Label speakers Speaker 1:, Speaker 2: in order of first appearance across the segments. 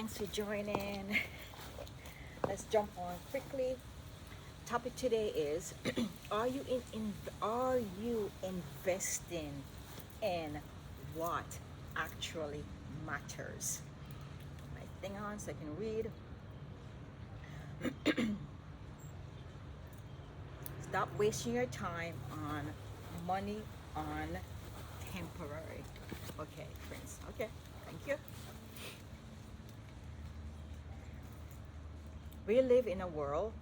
Speaker 1: Thanks for joining. Let's jump on quickly. Topic today is are you investing in what actually matters? My thing on so I can read. Stop wasting your time on money on temporary. Okay, friends. Okay, thank you. We live in a world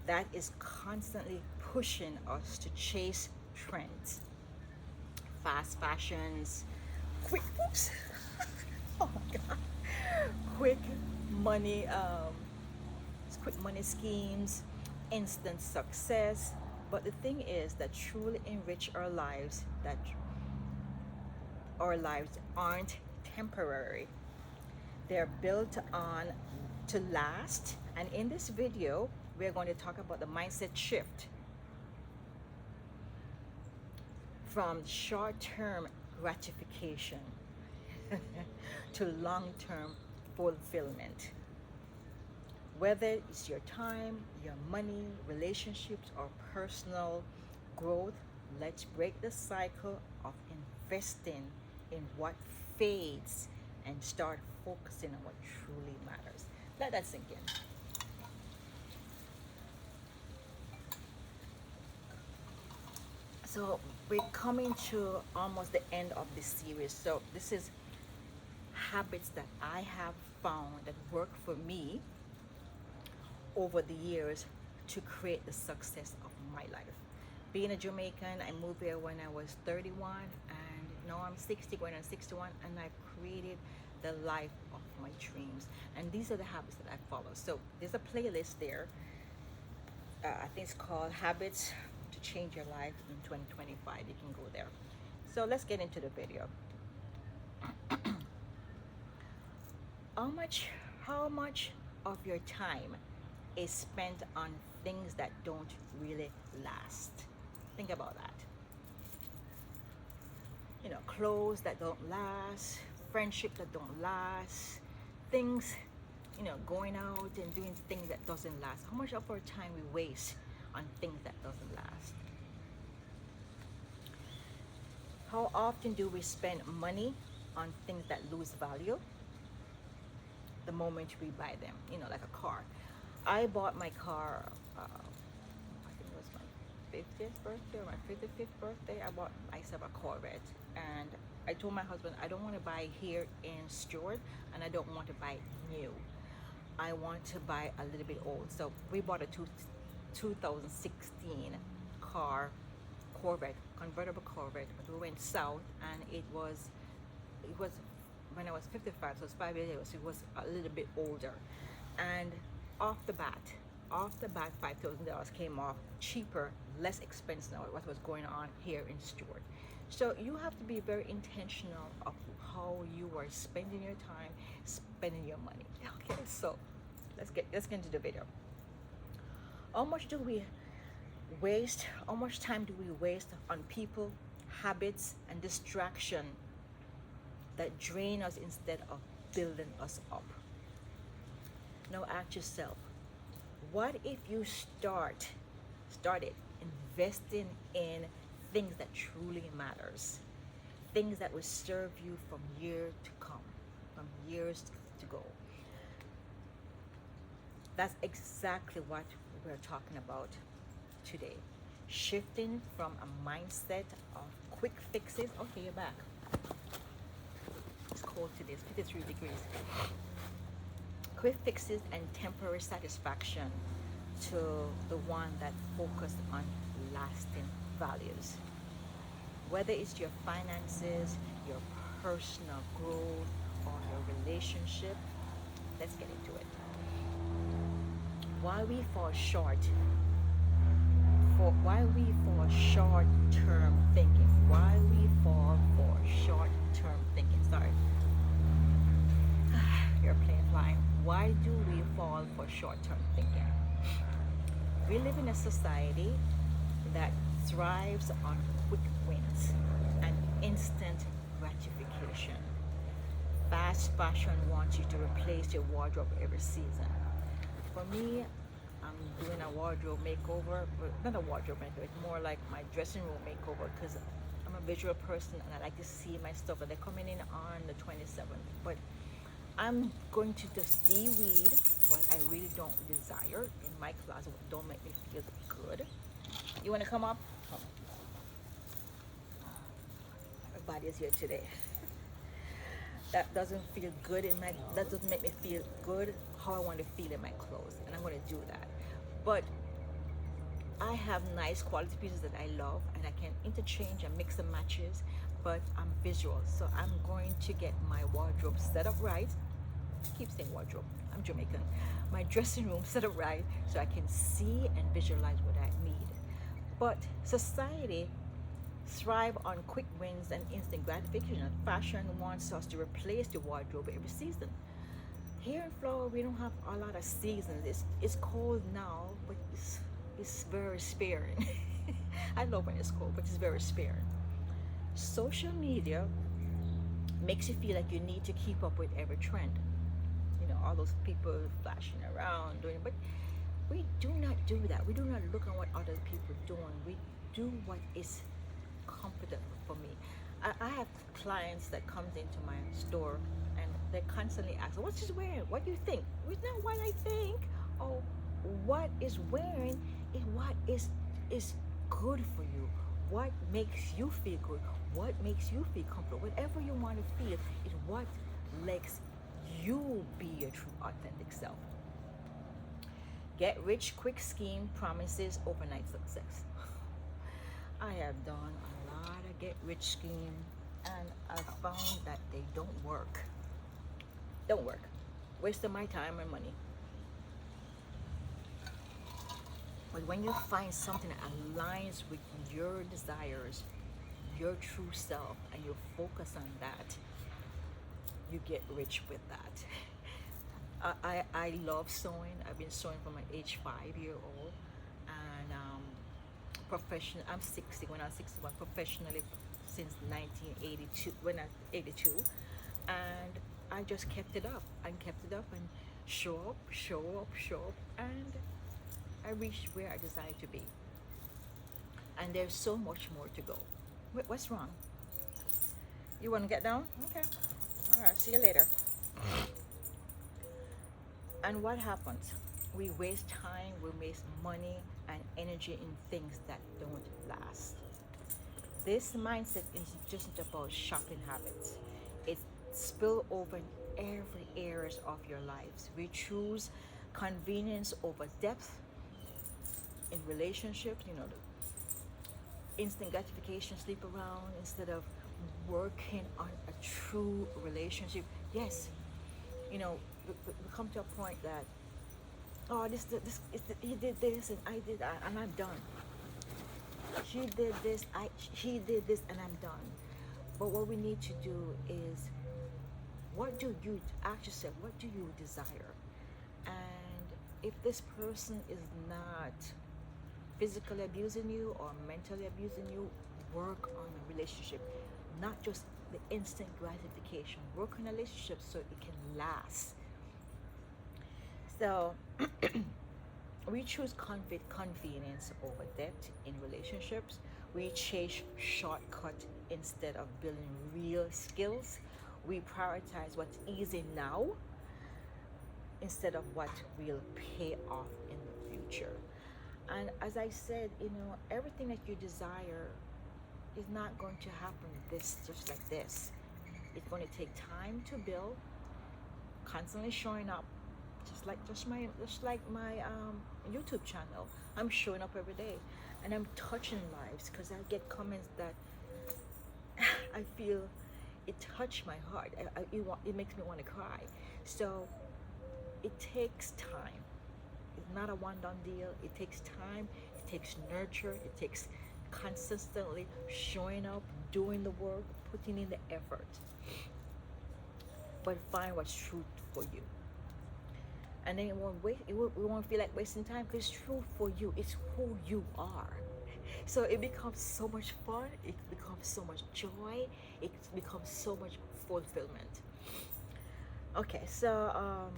Speaker 1: that is constantly pushing us to chase trends, fast fashions, quick oops, oh my god, quick money, quick money schemes, instant success. But the thing is that truly enrich our lives, that our lives aren't temporary. They're built on to last. And in this video, we're going to talk about the mindset shift from short-term gratification to long-term fulfillment. Whether it's your time, your money, relationships, or personal growth, let's break the cycle of investing in what fades and start focusing on what truly matters. Let that sink in. So we're coming to almost the end of this series. So this is habits that I have found that work for me over the years to create the success of my life. Being a Jamaican, I moved here when I was 31, and now I'm 60, going on 61, and I've created the life of my dreams. And these are the habits that I follow. So there's a playlist there. I think it's called Habits to Change Your Life in 2025. You can go there. So let's get into the video. How much of your time is spent on things that don't really last? Think about that. You know, clothes that don't last, friendship that don't last, things, going out and doing things that doesn't last. How much of our time we waste on things that doesn't last? How often do we spend money on things that lose value the moment we buy them? Like a car. I bought my car, I think it was my 50th birthday or my 55th birthday. I bought myself a Corvette, and I told my husband I don't want to buy here in Stuart, and I don't want to buy new. I want to buy a little bit old. So we bought a 2016 Corvette, convertible Corvette. We went south, and it was when I was 55, so it's 5 years ago, so it was a little bit older. And off the bat, $5,000 came off cheaper, less expensive than what was going on here in Stuart. So you have to be very intentional of how you are spending your time, spending your money. Okay, so let's get into the video. How much time do we waste on people, habits, and distraction that drain us instead of building us up? Now ask yourself, what if you started investing in things that truly matters, things that will serve you from years to come, from years to go? That's exactly what we're talking about today. Shifting from a mindset of quick fixes. Okay, you're back. It's cold today, it's 53 degrees. Quick fixes and temporary satisfaction to the one that focus on lasting values. Whether it's your finances, your personal growth, or your relationship, let's get into it. Why we fall short short-term thinking. Why we fall for short-term thinking. Sorry. Airplane flying. Why do we fall for short-term thinking? We live in a society that thrives on quick wins and instant gratification. Fast fast fashion wants you to replace your wardrobe every season. For me, I'm doing a wardrobe makeover, but not a wardrobe makeover. It's more like my dressing room makeover because I'm a visual person and I like to see my stuff. And they're coming in on the 27th. But I'm going to just de-weed what I really don't desire in my closet, what don't make me feel good. You want to come up? Come. Everybody is here today. That doesn't feel good in my, that doesn't make me feel good how I want to feel in my clothes, and I'm going to do that. But I have nice quality pieces that I love and I can interchange and mix and matches, but I'm visual, so I'm going to get my wardrobe set up right. I keep saying wardrobe, I'm Jamaican. My dressing room set up right so I can see and visualize what I need. But society thrive on quick wins and instant gratification. Fashion wants us to replace the wardrobe every season. Here in Florida, we don't have a lot of seasons. It's cold now, but it's very sparing. I love when it's cold, but it's very sparing. Social media makes you feel like you need to keep up with every trend. You know, all those people flashing around doing, but we do not do that. We do not look at what other people are doing. We do what is comfortable for me. I have clients that comes into my store and they constantly ask, "What's she's wearing? What do you think?" It's not what I think. Oh, what is wearing is what is good for you. What makes you feel good? What makes you feel comfortable? Whatever you want to feel is what lets you be your true authentic self. Get rich quick scheme promises overnight success. I have done a lot of get rich scheme and I've found that they don't work. Don't work. Wasting my time and money. But when you find something that aligns with your desires, your true self, and you focus on that, you get rich with that. I love sewing. I've been sewing from my age 5 year old, and professional. I'm 60. When I was 61, professionally since 1982. When I 82, and I just kept it up and kept it up and show up, show up, show up, and I reached where I desired to be. And there's so much more to go. What's wrong? You want to get down? Okay. All right. See you later. And what happens? We waste time, we waste money and energy in things that don't last. This mindset is just about shopping habits. It spills over in every areas of your lives. We choose convenience over depth in relationships, you know, the instant gratification, sleep around instead of working on a true relationship. Yes, you know, we come to a point that, oh, he did this and I did that and I'm done. She did this, he did this and I'm done. But what we need to do is, what do you ask yourself? What do you desire? And if this person is not physically abusing you or mentally abusing you, work on a relationship, not just the instant gratification. Work on a relationship so it can last. So we choose convenience over depth in relationships. We chase shortcut instead of building real skills. We prioritize what's easy now instead of what will pay off in the future. And as I said, you know, everything that you desire is not going to happen this just like this. It's going to take time to build, constantly showing up, just like my YouTube channel. I'm showing up every day, and I'm touching lives because I get comments that I feel it touched my heart. It makes me want to cry. So it takes time. It's not a one done deal. It takes time. It takes nurture. It takes consistently showing up, doing the work, putting in the effort. But find what's true for you. And then it won't feel like wasting time because it's true for you. It's who you are. So it becomes so much fun. It becomes so much joy. It becomes so much fulfillment. Okay, so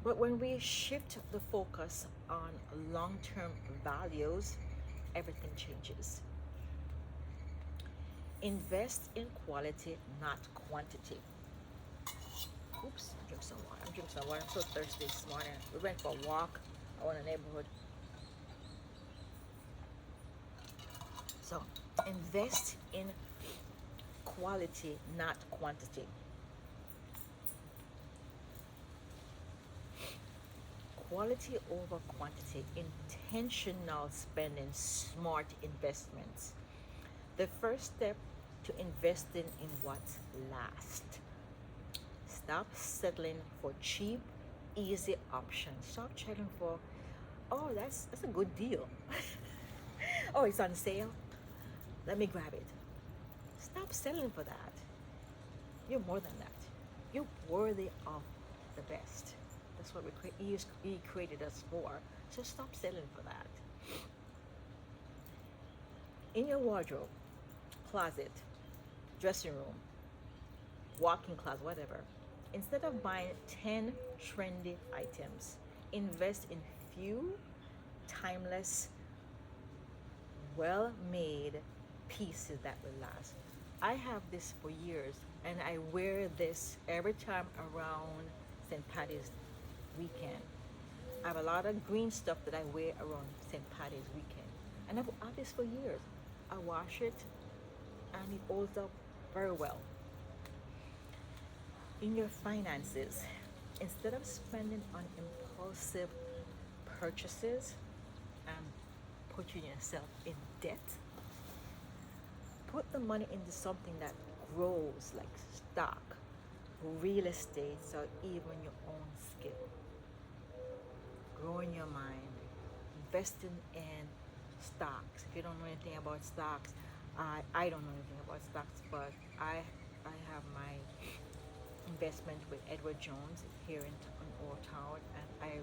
Speaker 1: but when we shift the focus on long-term values, everything changes. Invest in quality, not quantity. Oops, drink some water. I'm drinking some water. I'm so thirsty this morning. We went for a walk out in the neighborhood. So invest in quality, not quantity. Quality over quantity, intentional spending, smart investments. The first step to investing in what lasts. Stop settling for cheap, easy options. Stop checking for, oh, that's a good deal. Oh, it's on sale. Let me grab it. Stop settling for that. You're more than that. You're worthy of the best. That's what he created us for. So stop settling for that. In your wardrobe, closet, dressing room, walk-in closet, whatever, instead of buying 10 trendy items, invest in few timeless, well-made pieces that will last. I have this for years, and I wear this every time around St. Patty's weekend. I have a lot of green stuff that I wear around St. Patty's weekend, and I've had this for years. I wash it, and it holds up very well. In your finances, instead of spending on impulsive purchases and putting yourself in debt, put the money into something that grows, like stock, real estate, or even your own skill. Growing your mind, investing in stocks. If you don't know anything about stocks, I don't know anything about stocks, but I have my investment with Edward Jones here in Old Town, and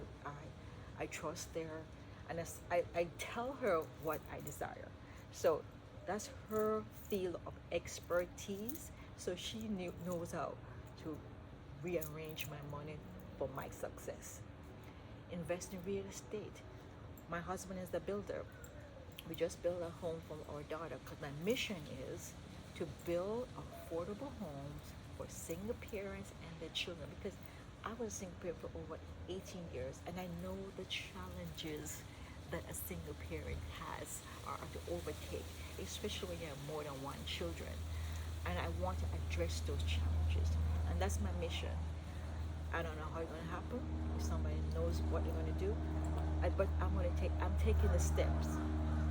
Speaker 1: I trust there, and I tell her what I desire. So that's her field of expertise. So she knows how to rearrange my money for my success. Invest in real estate. My husband is the builder. We just built a home for our daughter because my mission is to build affordable homes for single parents and their children, because I was a single parent for over 18 years, and I know the challenges that a single parent has are to overtake, especially when you have more than one children. And I want to address those challenges. And that's my mission. I don't know how it's gonna happen. If somebody knows what they're gonna do, but I'm taking the steps,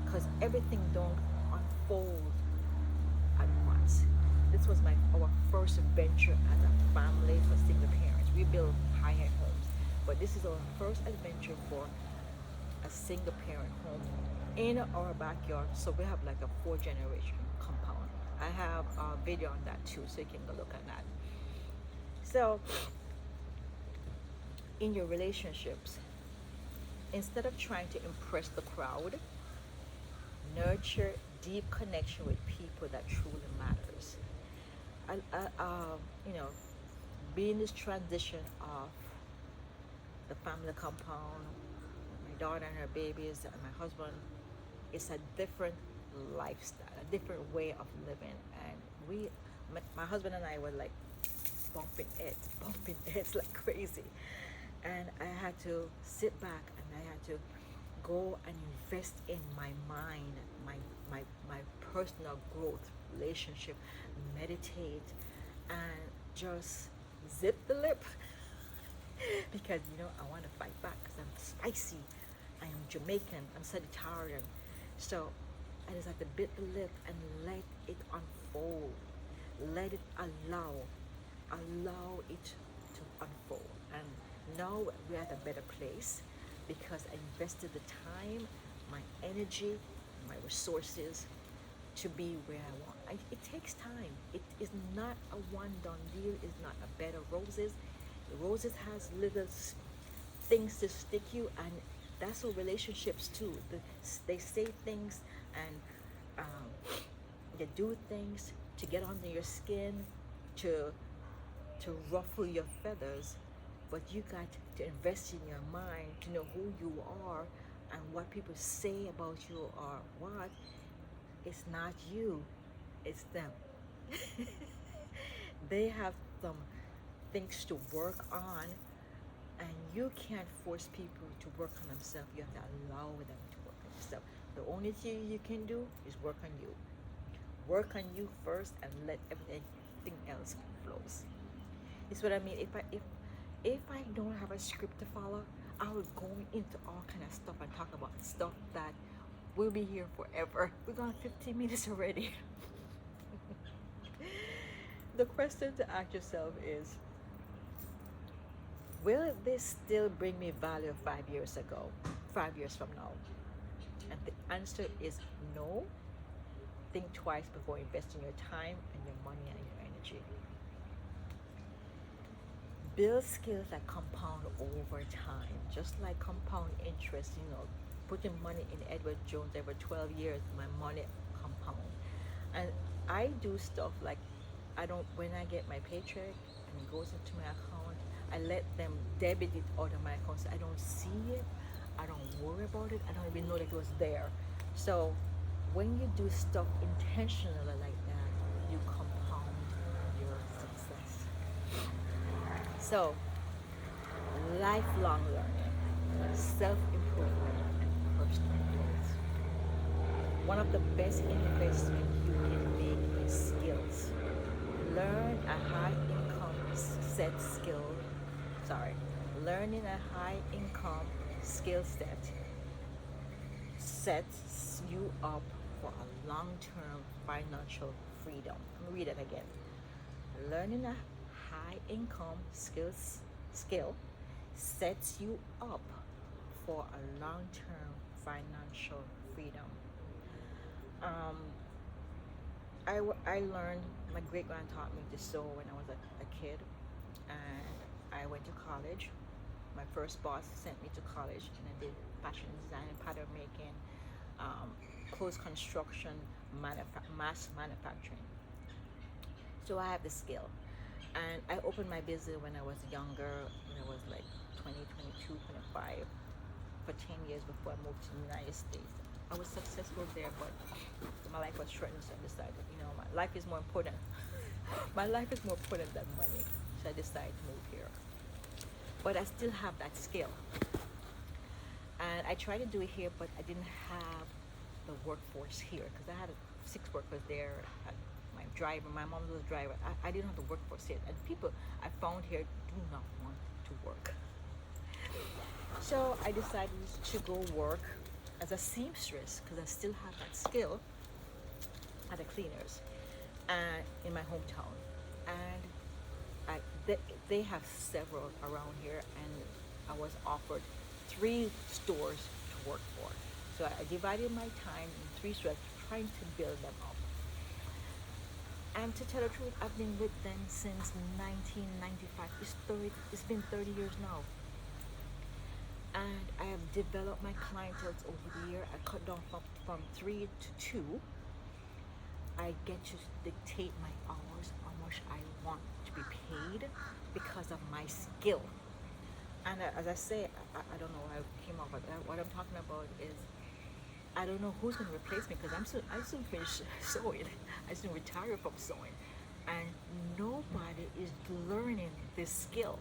Speaker 1: because everything don't unfold at once. This was our first venture as a family for single parents. We build high-end homes, but this is our first adventure for a single parent home in our backyard. So we have like a 4 generation compound. I have a video on that too, so you can go look at that. So in your relationships, instead of trying to impress the crowd, nurture deep connection with people that truly matters. You know, being this transition of the family compound, my daughter and her babies, and my husband, it's a different lifestyle, a different way of living. And my husband and I were like bumping heads like crazy. And I had to sit back and I had to go and invest in my mind, my personal growth, relationship, meditate, and just zip the lip because I want to fight back because I'm spicy. I am Jamaican. I'm Sagittarian. So I just have to bit the lip and let it unfold. Let it allow it to unfold. And now we're at a better place because I invested the time, my energy, my resources to be where I want. It takes time. It is not a one done deal. It's not a bed of roses. Roses has little things to stick you, and that's what relationships too. They say things and they do things to get under your skin, to to ruffle your feathers, but you got to invest in your mind to know who you are and what people say about you or what. It's not you, it's them. They have some things to work on, and you can't force people to work on themselves. You have to allow them to work on themselves. The only thing you can do is work on you. Work on you first and let everything else flows. It's what I mean. If I don't have a script to follow, I would go into all kind of stuff and talk about stuff that will be here forever. We're gone 15 minutes already. The question to ask yourself is, will this still bring me value 5 years ago, 5 years from now? And the answer is no. Think twice before investing your time and your money and your energy. Build skills that compound over time, just like compound interest. Putting money in Edward Jones over 12 years, my money compound. And I do stuff like, when I get my paycheck and it goes into my account, I let them debit it out of my account. So I don't see it, I don't worry about it, I don't even know that it was there. So when you do stuff intentionally like that, you compound your success. So, lifelong learning, self-improvement, and personal growth. One of the best investments you can make is skills. Learn a high income set skill. Sorry, learning a high income skill set sets you up for a long-term financial freedom. Let me read it again. Learning a high income skill sets you up for a long-term financial freedom. I learned, my great-grand taught me to sew when I was a kid, and I went to college. My first boss sent me to college, and I did fashion design and pattern making, clothes construction, mass manufacturing. So I have the skill. And I opened my business when I was younger, when I was like 20, 22, 25, for 10 years before I moved to the United States. I was successful there, but my life was threatened, so I decided, my life is more important. My life is more important than money, so I decided to move here. But I still have that skill. And I tried to do it here, but I didn't have the workforce here, because I had 6 workers there. My driver, my mom was a driver. I didn't have the workforce here, and people I found here do not want to work. So I decided to go work as a seamstress, because I still have that skill, at the cleaners, in my hometown. And they have several around here, and I was offered 3 stores to work for. So I divided my time in 3 stores, trying to build them up. And to tell the truth, I've been with them since 1995. It's been 30 years now. And I have developed my clientele over the year. I cut down from 3 to 2. I get to dictate my hours, how much I want to be paid, because of my skill. And as I say, I don't know why I came up with that. What I'm talking about is, I don't know who's going to replace me, because I soon finish sewing. I soon retire from sewing. And nobody is learning this skill.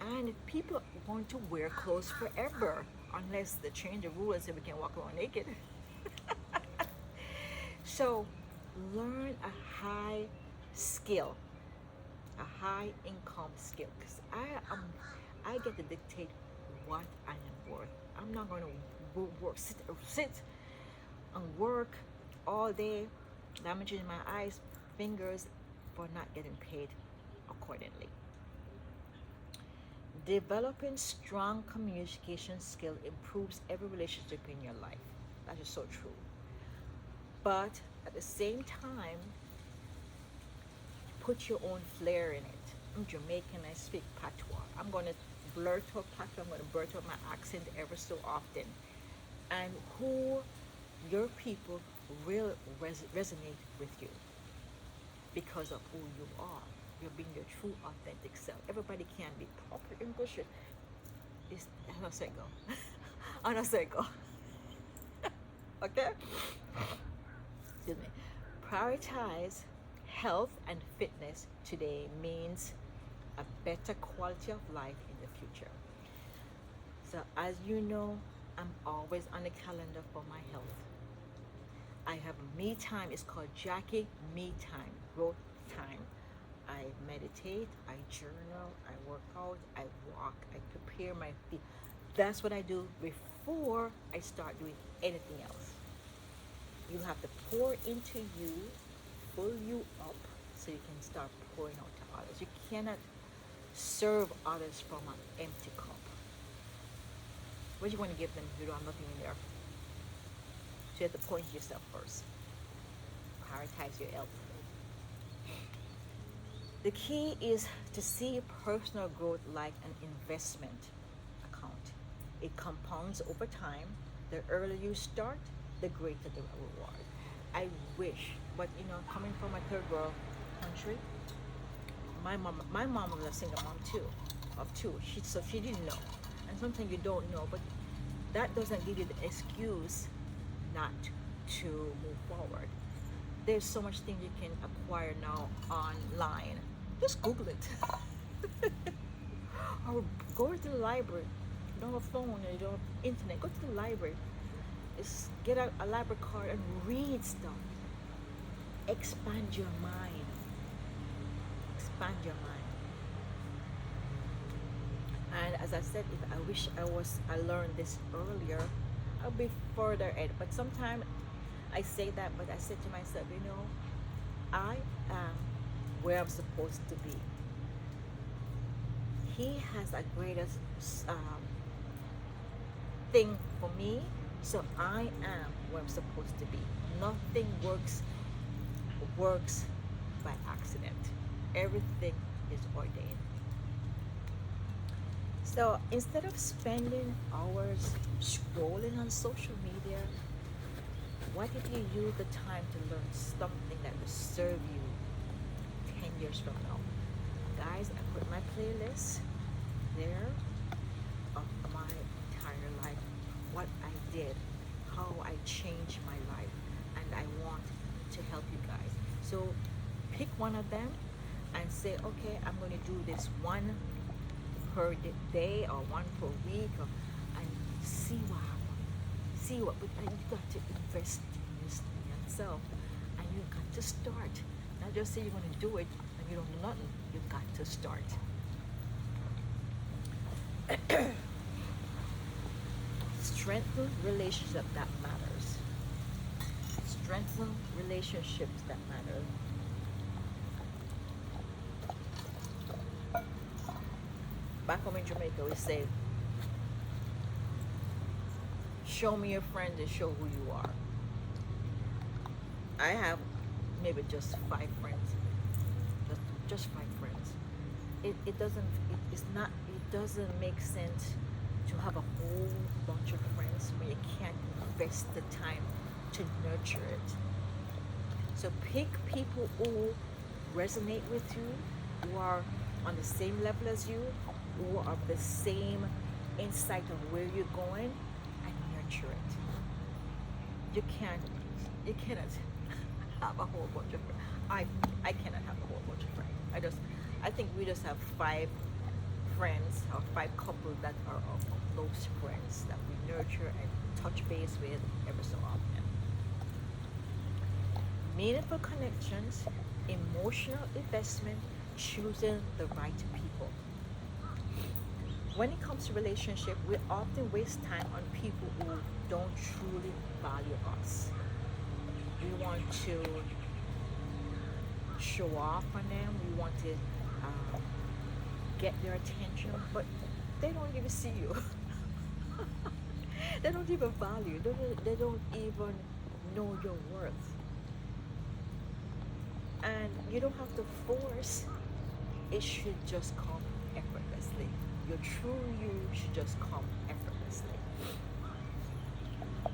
Speaker 1: And people want to wear clothes forever, unless they change the rule and say we can walk around naked. So learn a high skill, a high income skill, because I get to dictate what I am worth. I'm not going to sit and work all day, damaging my eyes, fingers, for not getting paid accordingly. Developing strong communication skill improves every relationship in your life. That is so true. But at the same time, put your own flair in it. I'm Jamaican, I speak patois. I'm going to blurt out patois, I'm going to blurt out my accent ever so often. And your people will resonate with you because of who you are. You're being your true, authentic self. Everybody can be proper English. Is on a circle. On a circle. Okay? Excuse me. Prioritize health and fitness today means a better quality of life in the future. So, as you know, I'm always on the calendar for my health. I have me time. It's called Jackie Me Time, growth time. I meditate, I journal, I work out, I walk, I prepare my feet. That's what I do before I start doing anything else. You have to pour into you, fill you up, so you can start pouring out to others. You cannot serve others from an empty cup. What do you want to give them if you don't have nothing in there? So you have to pour into yourself first. Prioritize your health. The key is to see personal growth like an investment account. It compounds over time. The earlier you start, the greater the reward. I wish, but coming from a third world country, my mom was a single mom too, of two. So she didn't know, and sometimes you don't know, but that doesn't give you the excuse not to move forward. There's so much thing you can acquire now online. Just Google it. Or go to the library. You don't have a phone or you don't have internet. Go to the library. Just get a library card and read stuff. Expand your mind. Expand your mind. And as I said, if I wish I learned this earlier, I'll be further ahead. But sometimes I say that, but I said to myself, I am where I'm supposed to be. He has a greater thing for me, so I am where I'm supposed to be. Nothing works by accident. Everything is ordained. So instead of spending hours scrolling on social media, what if you use the time to learn something that will serve you 10 years from now? Guys, I put my playlist there of my entire life, what I did, how I changed my life, and I want to help you guys. So pick one of them and say, okay, I'm going to do this one per day or one per week, and see what happens. But you got to invest in yourself, and you got to start. Not just say you're going to do it and you don't do nothing. You got to start. Strengthen relationships that matters. Strengthen relationships that matter. Back home in Jamaica, we say, show me your friends and show who you are. I have maybe just 5 friends. Just 5 friends. It doesn't make sense to have a whole bunch of friends when you can't invest the time to nurture it. So pick people who resonate with you, who are on the same level as you, who are the same insight of where you're going, and nurture it. You cannot have a whole bunch of friends. I cannot have a whole bunch of friends. I think we just have 5 friends or 5 couples that are of close friends that we nurture and touch base with every so often. Meaningful connections, emotional investment, choosing the right people. When it comes to relationship, we often waste time on people who don't truly value us. We want to show off on them. We want to get their attention, but they don't even see you. They don't even value. They don't even know your worth. And you don't have to force. It should just come effortlessly. Your true you should just come effortlessly.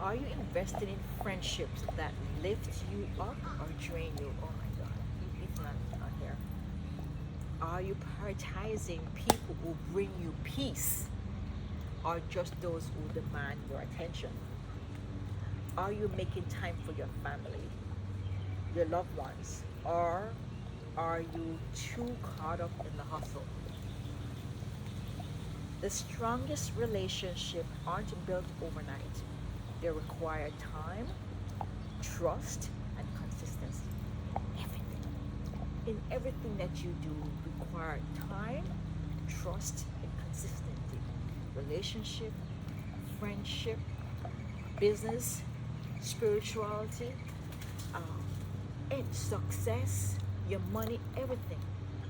Speaker 1: Are you invested in friendships that lift you up or drain you? Oh my God, he's not here. Are you prioritizing people who bring you peace or just those who demand your attention? Are you making time for your family, your loved ones, or are you too caught up in the hustle? The strongest relationships aren't built overnight. They require time, trust, and consistency. Everything. In everything that you do require time, trust, and consistency. Relationship, friendship, business, spirituality, um, and success, your money, everything.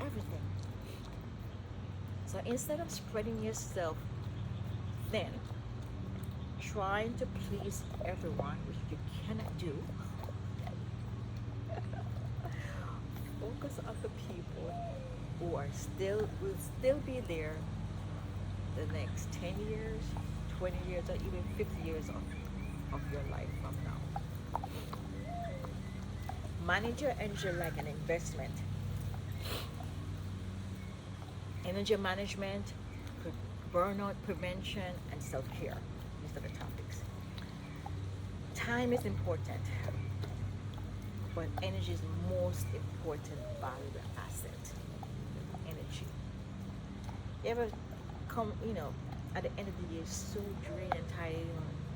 Speaker 1: Everything. So instead of spreading yourself thin, trying to please everyone, which you cannot do, focus on the people who will still be there the next 10 years, 20 years, or even 50 years of your life from now. Manage your energy like an investment. Energy management, burnout prevention, and self-care. These are the topics. Time is important, but energy is the most important valuable asset. Energy. You ever come, at the end of the year so drained and tired,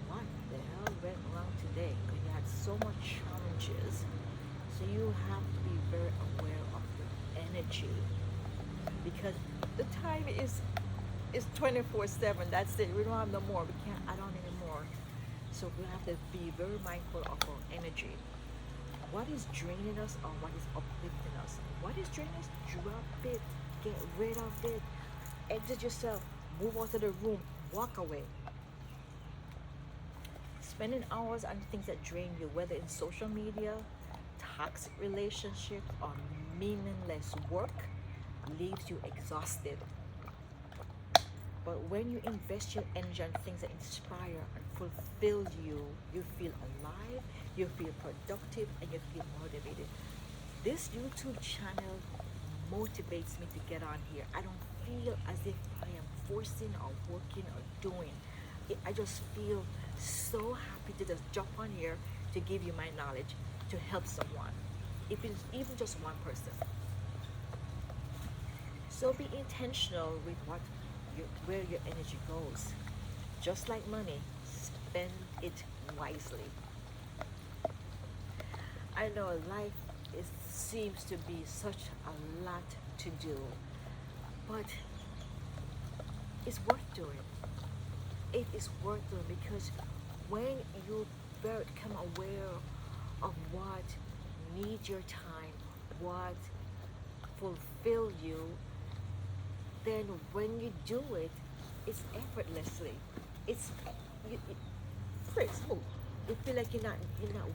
Speaker 1: what the hell went wrong today? Because you had so much challenges. So you have to be very aware of your energy, because the time is 24/7. That's it. We don't have no more. We can't add on anymore. So we have to be very mindful of our energy. What is draining us or what is uplifting us? What is draining us? Drop it. Get rid of it. Exit yourself. Move out of the room. Walk away. Spending hours on things that drain you, whether in social media, toxic relationships, or meaningless work, leaves you exhausted. But when you invest your energy on things that inspire and fulfill you, you feel alive, you feel productive, and you feel motivated. This YouTube channel motivates me to get on here. I don't feel as if I am forcing or working or doing. I just feel so happy to just jump on here to give you my knowledge to help someone, if it's even just one person. So be intentional with where your energy goes. Just like money, spend it wisely. I know life seems to be such a lot to do, but it's worth doing. It is worth doing because when you become aware of what needs your time, what fulfill you, then when you do it, it's effortlessly. It's pretty smooth. You feel like you're not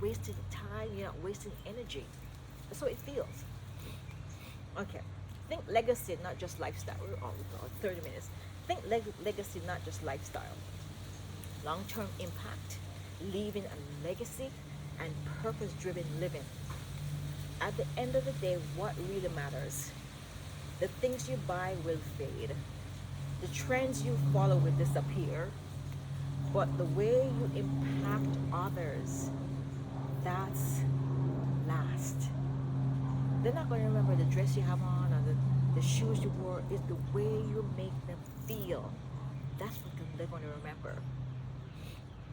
Speaker 1: wasting time, you're not wasting energy. That's how it feels. Okay. Think legacy, not just lifestyle. We're all 30 minutes. Think legacy, not just lifestyle. Long-term impact, leaving a legacy, and purpose-driven living. At the end of the day, what really matters? The things you buy will fade. The trends you follow will disappear. But the way you impact others, that's last. They're not going to remember the dress you have on or the shoes you wore. It's the way you make them feel. That's what they're going to remember.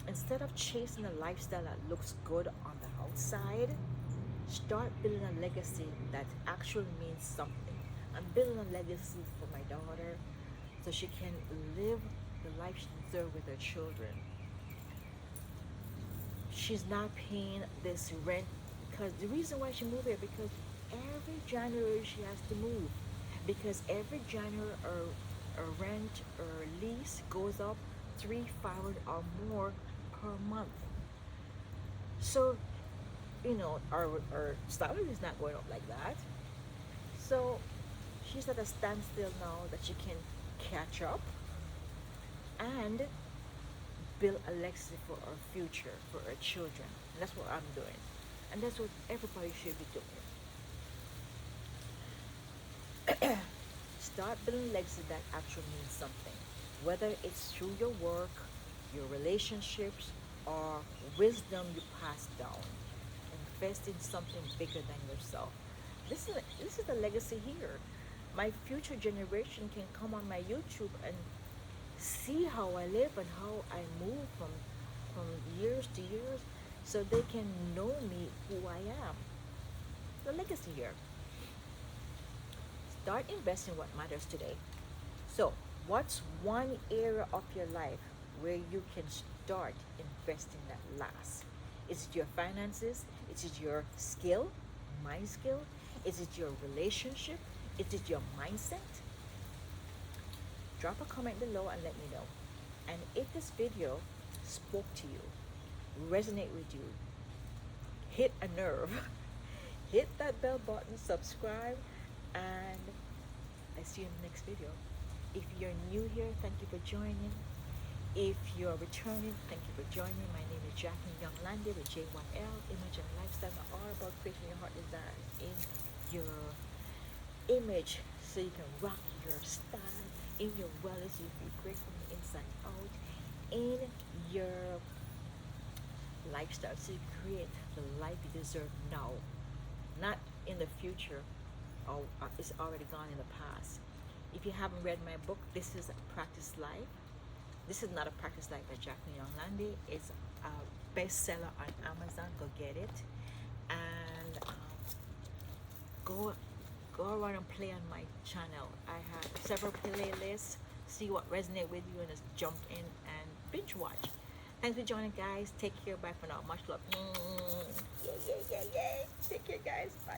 Speaker 1: Instead of chasing a lifestyle that looks good on the outside, start building a legacy that actually means something. I'm building a legacy for my daughter so she can live the life she deserves with her children. She's not paying this rent because the reason why she moved here, because every January she has to move, because every January her rent or lease goes up 300 or more per month. So our salary is not going up like that. So she's at a standstill now that she can catch up and build a legacy for our future, for our children. And that's what I'm doing. And that's what everybody should be doing. Start building legacy that actually means something, whether it's through your work, your relationships, or wisdom you pass down. Invest in something bigger than yourself. This is the legacy here. My future generation can come on my YouTube and see how I live and how I move from years to years, so they can know me who I am. The legacy here. Start investing what matters today. So, what's one area of your life where you can start investing that lasts? Is it your finances? Is it your skill, mind skill? Is it your relationship? Is it your mindset? Drop a comment below and let me know. And if this video spoke to you, resonate with you, hit a nerve, hit that bell button, subscribe, and I see you in the next video. If you're new here, thank you for joining. If you're returning, thank you for joining. My name is Jacqueline Young Landy with J1L. Image and lifestyle are all about creating your heart desire in your image, so you can rock your style in your wellness. You be great from the inside out in your lifestyle, so you create the life you deserve now, not in the future, or it's already gone in the past. If you haven't read my book, this is a Practice Life. This is not a Practice Life by Jacqueline Young Landy. It's a bestseller on Amazon. Go get it, and go around and play on my channel. I have several playlists. See what resonates with you and just jump in and binge watch. Thanks for joining, guys. Take care. Bye for now. Much love. Yeah. Take care, guys. Bye.